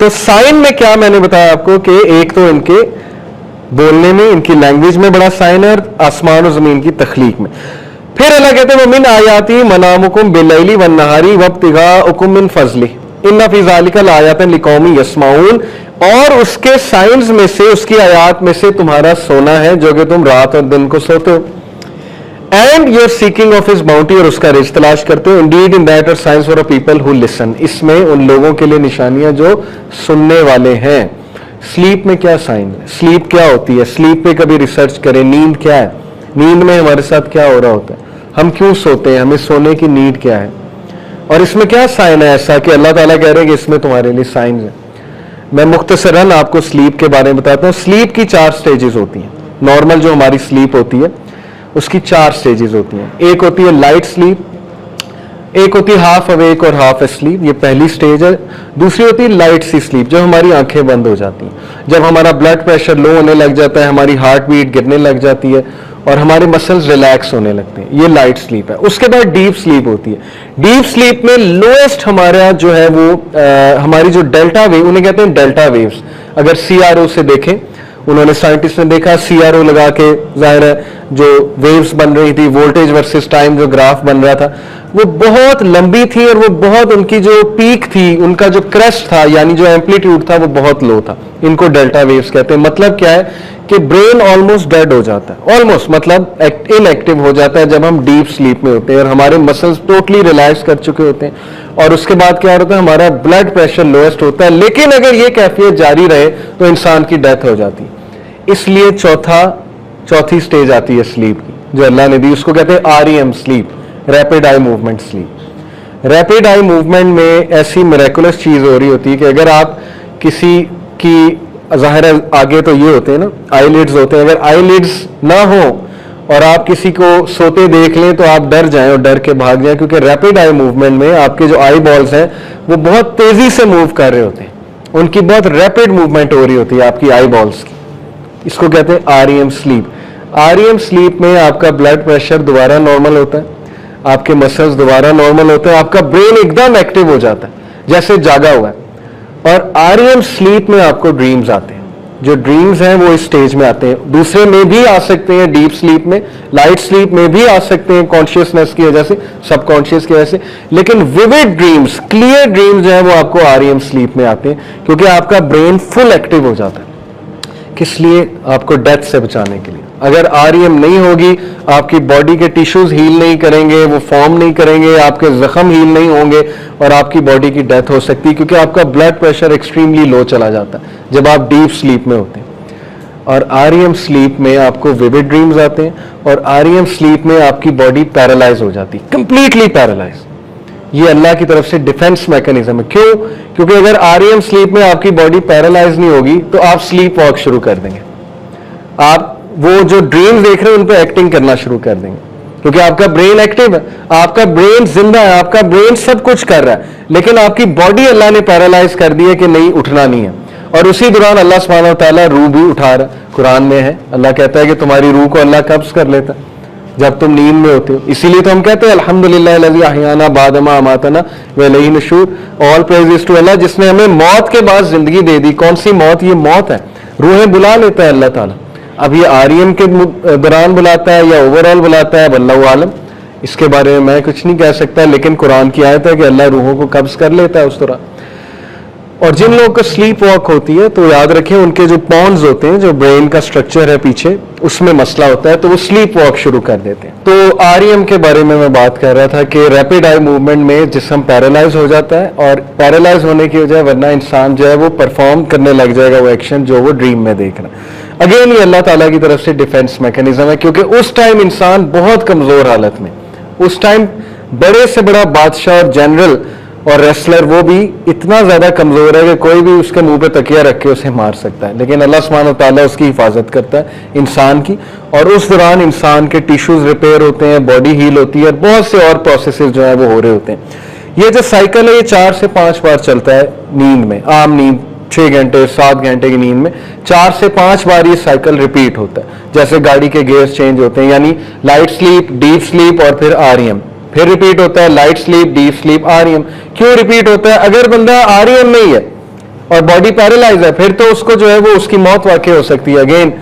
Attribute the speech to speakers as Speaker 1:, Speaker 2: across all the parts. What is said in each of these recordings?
Speaker 1: तो साइन में क्या मैंने बताया आपको कि एक तो इनके बोलने में, इनकी लैंग्वेज में बड़ा साइन है, और आसमान और जमीन की तख्लीक में। फिर अल्लाह कहते हैं वमिन आयाती मनामुकुम बिलैली वन नहारी वब्तिगाउकुम मिन फजली इन्ना फी ज़ालिका लायातन लिकौमी यस्माऊन। और उसके साइंस में से, उसकी आयात में से तुम्हारा सोना है जो कि तुम रात और दिन को सोते हो। And you're seeking of his bounty, और उसका रिज तलाश करते हो। Indeed in that are signs for a people who listen, इसमें उन लोगों के लिए निशानियां जो सुनने वाले हैं। स्लीप में क्या साइन है, स्लीप क्या होती है, स्लीप पे कभी रिसर्च करें। नींद क्या है, नींद में हमारे साथ क्या हो रहा होता है, हम क्यों सोते हैं, हमें सोने की नीड क्या है, और इसमें क्या साइन है ऐसा कि अल्लाह ताला कह रहे हैं कि इसमें तुम्हारे लिए साइन है। मैं मुख्तसरन आपको स्लीप के बारे में बताता हूँ। स्लीप की 4 स्टेजेस होती हैं। नॉर्मल जो हमारी स्लीप होती है उसकी 4 स्टेजेस होती हैं। एक होती है लाइट स्लीप, एक होती है हाफ अवेक और हाफ स्लीप, ये पहली स्टेज है। दूसरी होती है लाइट सी स्लीप, जब हमारी आंखें बंद हो जाती हैं, जब हमारा ब्लड प्रेशर लो होने लग जाता है, हमारी हार्ट बीट गिरने लग जाती है और हमारे मसल्स रिलैक्स होने लगते हैं, ये लाइट स्लीप है। उसके बाद डीप स्लीप होती है। डीप स्लीप में लोएस्ट हमारा जो है वो हमारी जो डेल्टा वेव, उन्हें कहते हैं डेल्टा वेव्स। अगर CRO से देखें, उन्होंने साइंटिस्ट ने देखा CRO लगा के, जाहिर है जो वेव्स बन रही थी, वोल्टेज वर्सेस टाइम जो ग्राफ बन रहा था, वो बहुत लंबी थी और वो बहुत, उनकी जो पीक थी, उनका जो क्रेस्ट था यानी जो एम्पलीट्यूड था वो बहुत लो था। इनको डेल्टा वेव्स कहते हैं। मतलब क्या है कि ब्रेन ऑलमोस्ट डेड हो जाता है, ऑलमोस्ट मतलब इनएक्टिव हो जाता है जब हम डीप स्लीप में होते हैं और हमारे मसल्स टोटली रिलैक्स कर चुके होते हैं। और उसके बाद क्या होता है, हमारा ब्लड प्रेशर लोएस्ट होता है। लेकिन अगर ये कैफियत जारी रहे तो इंसान की डेथ हो जाती है। इसलिए चौथी स्टेज आती है स्लीप की जो अल्लाह ने दी, उसको कहते हैं REM sleep, rapid eye movement sleep. Rapid eye movement में ऐसी मिरेकुलस चीज हो रही होती है कि अगर आप किसी की, जाहिर है आगे तो ये होते हैं ना आईलिड्स होते हैं, अगर आईलिड्स ना हो और आप किसी को सोते देख लें तो आप डर जाएं और डर के भाग जाएं, क्योंकि रैपिड आई मूवमेंट में आपके जो आई बॉल्स हैं वो बहुत तेजी से मूव कर रहे होते हैं, उनकी बहुत रैपिड मूवमेंट हो रही होती है आपकी आई बॉल्स की। इसको कहते हैं REM स्लीप। REM स्लीप में आपका ब्लड प्रेशर दोबारा नॉर्मल होता है, आपके मसल्स दोबारा नॉर्मल होते हैं, आपका ब्रेन एकदम एक्टिव हो जाता है जैसे जागा हुआ है। और REM स्लीप में आपको ड्रीम्स आते हैं। जो ड्रीम्स हैं वो इस स्टेज में आते हैं। दूसरे में भी आ सकते हैं, डीप स्लीप में, लाइट स्लीप में भी आ सकते हैं, कॉन्शियसनेस की वजह से, सबकॉन्शियस की वजह से। लेकिन विविड ड्रीम्स, क्लियर ड्रीम्स जो है वो आपको REM स्लीप में आते हैं, क्योंकि आपका ब्रेन फुल एक्टिव हो जाता है। किस लिए? आपको डेथ से बचाने के लिए। अगर REM नहीं होगी, आपकी बॉडी के टिश्यूज हील नहीं करेंगे, वो फॉर्म नहीं करेंगे, आपके जख्म हील नहीं होंगे और आपकी बॉडी की डेथ हो सकती है, क्योंकि आपका ब्लड प्रेशर एक्सट्रीमली लो चला जाता है जब आप डीप स्लीप में होते हैं। और REM स्लीप में आपको विविड ड्रीम्स आते हैं और REM स्लीप में आपकी बॉडी पैरालाइज हो जाती है, कंप्लीटली पैरालाइज। ये अल्लाह की तरफ से डिफेंस मैकेनिज्म है। क्यों? क्योंकि अगर REM स्लीप में आपकी बॉडी पैरालाइज नहीं होगी तो आप स्लीप वॉक शुरू कर देंगे, आप वो जो ड्रीम देख रहे हैं उन पर एक्टिंग करना शुरू कर देंगे, क्योंकि आपका ब्रेन एक्टिव है, आपका ब्रेन जिंदा है, आपका ब्रेन सब कुछ कर रहा है, लेकिन आपकी बॉडी अल्लाह ने पैरालाइज कर दी है कि नहीं, उठना नहीं है। और उसी दौरान अल्लाह सुब्हानहू व तआला रूह भी उठा रहा है। कुरान में है, अल्लाह कहता है कि तुम्हारी रूह को अल्लाह कब्ज कर लेता है जब तुम नींद में होते हो। इसीलिए तो हम कहते हैं अल्हम्दुलिल्लाह लज़ी अहयाना बअदमा अमातना व इलैहि नुशूर, all praise is to Allah, जिसने हमें मौत के बाद जिंदगी दे दी। कौन सी मौत? ये मौत है। रूहें बुला लेता है अल्लाह ताला। अब ये REM के दौरान बुलाता है या ओवरऑल बुलाता है, वल्लाहु आलम, इसके बारे में मैं कुछ नहीं कह सकता, लेकिन कुरान की आयत है कि अल्लाह रूहों को कब्ज कर लेता है उस दौरान। और जिन लोगों को स्लीप वॉक होती है तो याद रखें उनके जो पॉन्स होते हैं, जो ब्रेन का स्ट्रक्चर है पीछे, उसमें मसला होता है, तो वो स्लीप वॉक शुरू कर देते हैं। तो REM के बारे में मैं बात कर रहा था कि रैपिड आई मूवमेंट में जिस्म पैरालाइज हो जाता है, और पैरालाइज होने की वजह वरना इंसान जो है वो परफॉर्म करने लग जाएगा वो एक्शन जो वो ड्रीम में देख रहा है। अगेन ये अल्लाह ताला की तरफ से डिफेंस मैकेनिज्म है, क्योंकि उस टाइम इंसान बहुत कमजोर हालत में, उस टाइम बड़े से बड़ा बादशाह और जनरल और रेसलर वो भी इतना ज्यादा कमजोर है कि कोई भी उसके मुंह पे तकिया रख के उसे मार सकता है, लेकिन अल्लाह सुब्हानहू व तआला उसकी हिफाजत करता है इंसान की। और उस दौरान इंसान के टिश्यूज रिपेयर होते हैं, बॉडी हील होती है और बहुत से और प्रोसेसेस जो है वो हो रहे होते हैं। ये जो साइकिल है ये 4 से 5 बार चलता है नींद में। आम नींद 6 घंटे 7 घंटे की नींद में 4 से 5 बार ये साइकिल रिपीट होता है, जैसे गाड़ी के गियर्स चेंज होते हैं, यानी लाइट स्लीप, डीप स्लीप और फिर REM, फिर रिपीट होता है light sleep, deep sleep, REM। क्यों रिपीट होता है? अगर बंदा REM में ही है, और बॉडी पैरालाइज है, फिर तो उसको जो है वो उसकी मौत वाकई हो सकती है अगेन।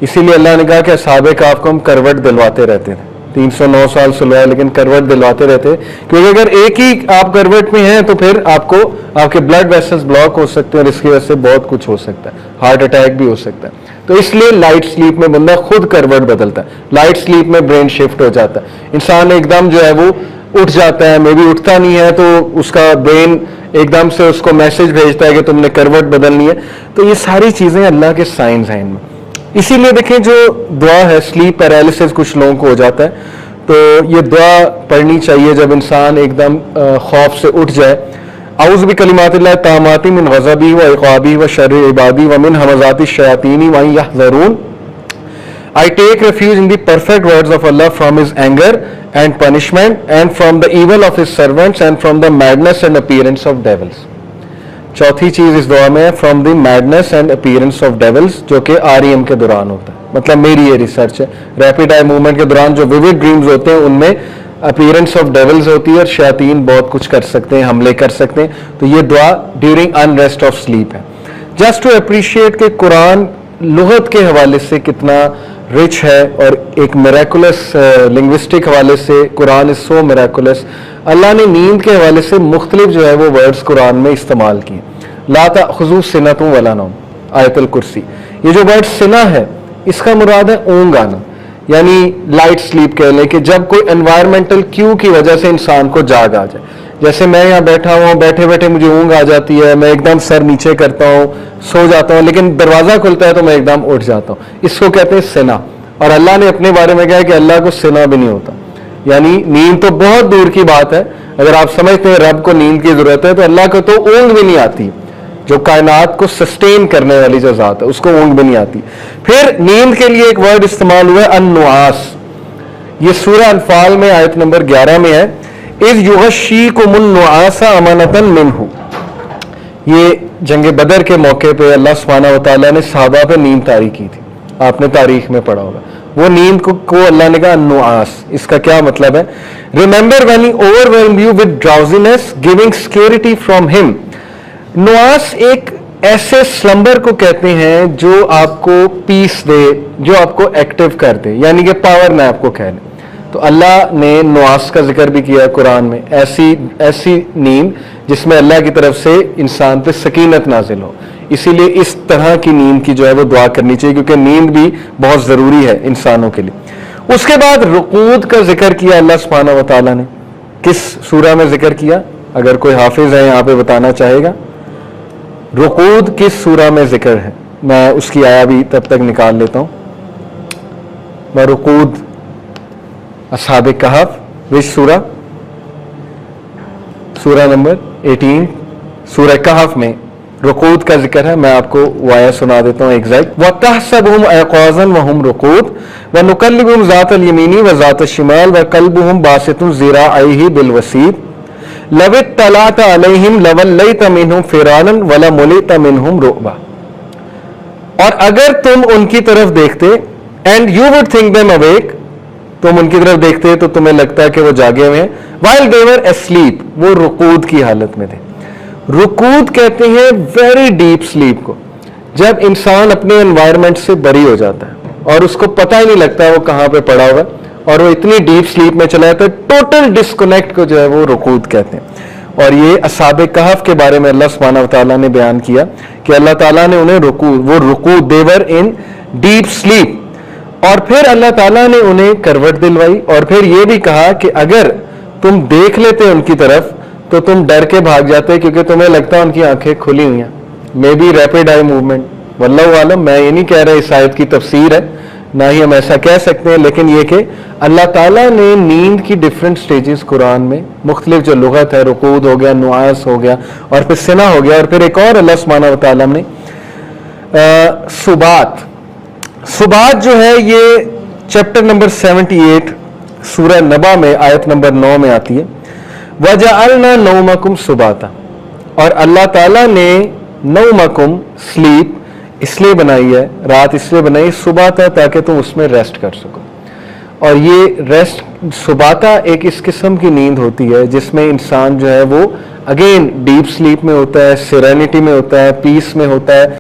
Speaker 1: इसीलिए अल्लाह ने कहा कि असहाबे काफ को हम करवट दिलवाते रहते थे, 309 साल सुलवाया लेकिन करवट दिलवाते रहते, क्योंकि अगर एक ही आप करवट में हैं तो फिर आपको आपके ब्लड वेसल्स ब्लॉक हो सकते हैं और इसकी वजह से बहुत कुछ हो सकता है, हार्ट अटैक भी हो सकता है। तो इसलिए लाइट स्लीप में बंदा खुद करवट बदलता है, लाइट स्लीप में ब्रेन शिफ्ट हो जाता है, इंसान एकदम जो है वो उठ जाता है, मे भी उठता नहीं है तो उसका ब्रेन एकदम से उसको मैसेज भेजता है कि तुमने करवट बदलनी है। तो ये सारी चीजें अल्लाह के साइंस हैं इनमें। इसीलिए देखें जो दुआ है, स्लीप पैरालिसिस कुछ लोगों को हो जाता है, तो ये दुआ पढ़नी चाहिए जब इंसान एकदम खौफ से उठ जाए। औज़ु बिकलिमातिल्लाहि ताम्माति मिन ग़ज़बी व इक़ाबी व शर्रि इबादी व मिन हमाज़ाति शयातीनी व अन यहज़रून। I take refuge in the perfect words of Allah from His anger and punishment and from the evil of His servants and from the madness and appearance of devils। चौथी चीज इस दुआ में है from the madness and appearance of devils, जो कि REM के दौरान होता है। मतलब मेरी ये रिसर्च है, रैपिड आई मूवमेंट के दौरान जो विविड ड्रीम्स होते हैं उनमें अपीयरेंस ऑफ डेविल्स होती है और शयातीन बहुत कुछ कर सकते हैं, हमले कर सकते हैं। तो ये दुआ ड्यूरिंग अनरेस्ट ऑफ स्लीप है। जस्ट टू अप्रिशिएट कि कुरान लुगत के हवाले से कितना रिच है और एक मिराकुलस लिंग्विस्टिक हवाले से कुरान इज सो मिराकुलस। अल्लाह ने नींद के हवाले से मुख्तलिफ जो है वो वर्ड्स कुरान में इस्तेमाल किए। ला ताखुज़ू सिनतुम वला नौम, आयतुल कुर्सी। ये जो वर्ड सिना है इसका मुराद है ऊँग आना, यानी लाइट स्लीप कह लें कि जब कोई एनवायरमेंटल क्यू की वजह से इंसान को जाग आ जाए। जैसे मैं यहाँ बैठा हूँ, बैठे बैठे मुझे ऊँग आ जाती है, मैं एकदम सर नीचे करता हूँ, सो जाता हूँ, लेकिन दरवाजा खुलता है तो मैं एकदम उठ जाता हूँ। इसको कहते हैं सिना। और अल्लाह ने अपने बारे में कहा है कि अल्लाह को सिना भी नहीं होता, यानी नींद तो बहुत दूर की बात है। अगर आप समझते हैं रब को नींद की जरूरत है तो अल्लाह को तो ऊँग भी नहीं आती। जो कायनात को सस्टेन करने वाली जो जात है उसको ऊँग भी नहीं आती। फिर नींद के लिए एक वर्ड इस्तेमाल हुआ है अन्नुआस। ये सूरह अनफाल में आयत नंबर 11 में है, इज़ युग़श्शीकुमुन नुआसा अमानतन मिन्हु। ये जंग बदर के मौके पे अल्लाह सुब्हानहू व तआला ने सहाबा पे नींद तारी की थी, आपने तारीख में पढ़ा होगा। वो नींद को अल्लाह ने कहा नुआस। इसका क्या मतलब है? Remember when he overwhelmed you with drowsiness giving security from him. नुआस एक ऐसे स्लंबर को कहते हैं जो आपको पीस दे, जो आपको एक्टिव कर दे, यानी कि पावर नैप को कह लें। तो अल्लाह ने नुआस का जिक्र भी किया कुरान में, ऐसी नींद जिसमें अल्लाह की तरफ से इंसान पे सकीनत नाजिल हो। इसीलिए इस तरह की नींद की जो है वो दुआ करनी चाहिए, क्योंकि नींद भी बहुत जरूरी है इंसानों के लिए। उसके बाद रुकूद का जिक्र किया अल्लाह सुब्हानहू व तआला ने। किस सूरह में जिक्र किया? अगर कोई हाफिज है यहाँ पे बताना चाहेगा, रुकूद किस सूरह में जिक्र है? मैं उसकी आया भी तब तक निकाल लेता हूँ। वह रुकूद असहाबे कहफ, विच सूरह? सूरह नंबर 18 सूरह कहफ में रुकूद का जिक्र है। मैं आपको वाया सुना देता हूँ एग्जैक्ट। व तहसबुहुम अयक़ाज़न व हुम रुकूद व नुक़ल्लिबुहुम ज़ातल यमीनी व ज़ातल शिमाल व क़ल्बुहुम बासितुन ज़िराअैहि बिलवसीद लव इत्तलअत अलैहिम लवल्लैत मिनहुम फ़िरारन व लमुलित मिनहुम रुअबा। और अगर तुम उनकी तरफ देखते, and you would think them awake, तुम उनकी तरफ देखते तो तुम्हें लगता है कि वो जागे हुए हैं। वाइल दे वर एस्लीप, वो रुकूद की हालत में थे। रुकूद कहते हैं वेरी डीप स्लीप को, जब इंसान अपने एनवायरनमेंट से बरी हो जाता है और उसको पता ही नहीं लगता वो कहाँ पे पड़ा हुआ और वो इतनी डीप स्लीप में चला जाता है, टोटल डिस्कनेक्ट को जो है वो रुकूद कहते हैं। और ये असहाबे कहफ के बारे में अल्लाह सुब्हानहू व तआला ने बयान किया कि अल्लाह ताला ने उन्हें रुकूद देवर इन डीप स्लीप। और फिर अल्लाह ताला ने उन्हें करवट दिलवाई और फिर ये भी कहा कि अगर तुम देख लेते उनकी तरफ तो तुम डर के भाग जाते, क्योंकि तुम्हें लगता है उनकी आंखें खुली हुई हैं। Maybe rapid eye movement, वल्लाहु आलम। मैं ये नहीं कह रहा इस आयत की तफसीर है, ना ही हम ऐसा कह सकते हैं, लेकिन ये कि अल्लाह ताला ने नींद की डिफरेंट स्टेजेस कुरान में मुख्तलिफ जो लुगत है, रुकूद हो गया, नुआस हो गया और फिर सिना हो गया, और फिर एक और अल्लाह सुब्हानहू व तआला ने सुबात। सुबात जो है ये चैप्टर नंबर 78 सूरह नबा में आयत नंबर 9 में आती है। वजअलना नौमकुम सुबाता, और अल्लाह ताला ने नौमकुम स्लीप इसलिए बनाई है, रात इसलिए बनाई सुबाता ताकि तुम उसमें रेस्ट कर सको। और ये रेस्ट सुबह का एक इस किस्म की नींद होती है जिसमें इंसान जो है वो अगेन डीप स्लीप में होता है, सेरेनिटी में होता है, पीस में होता है।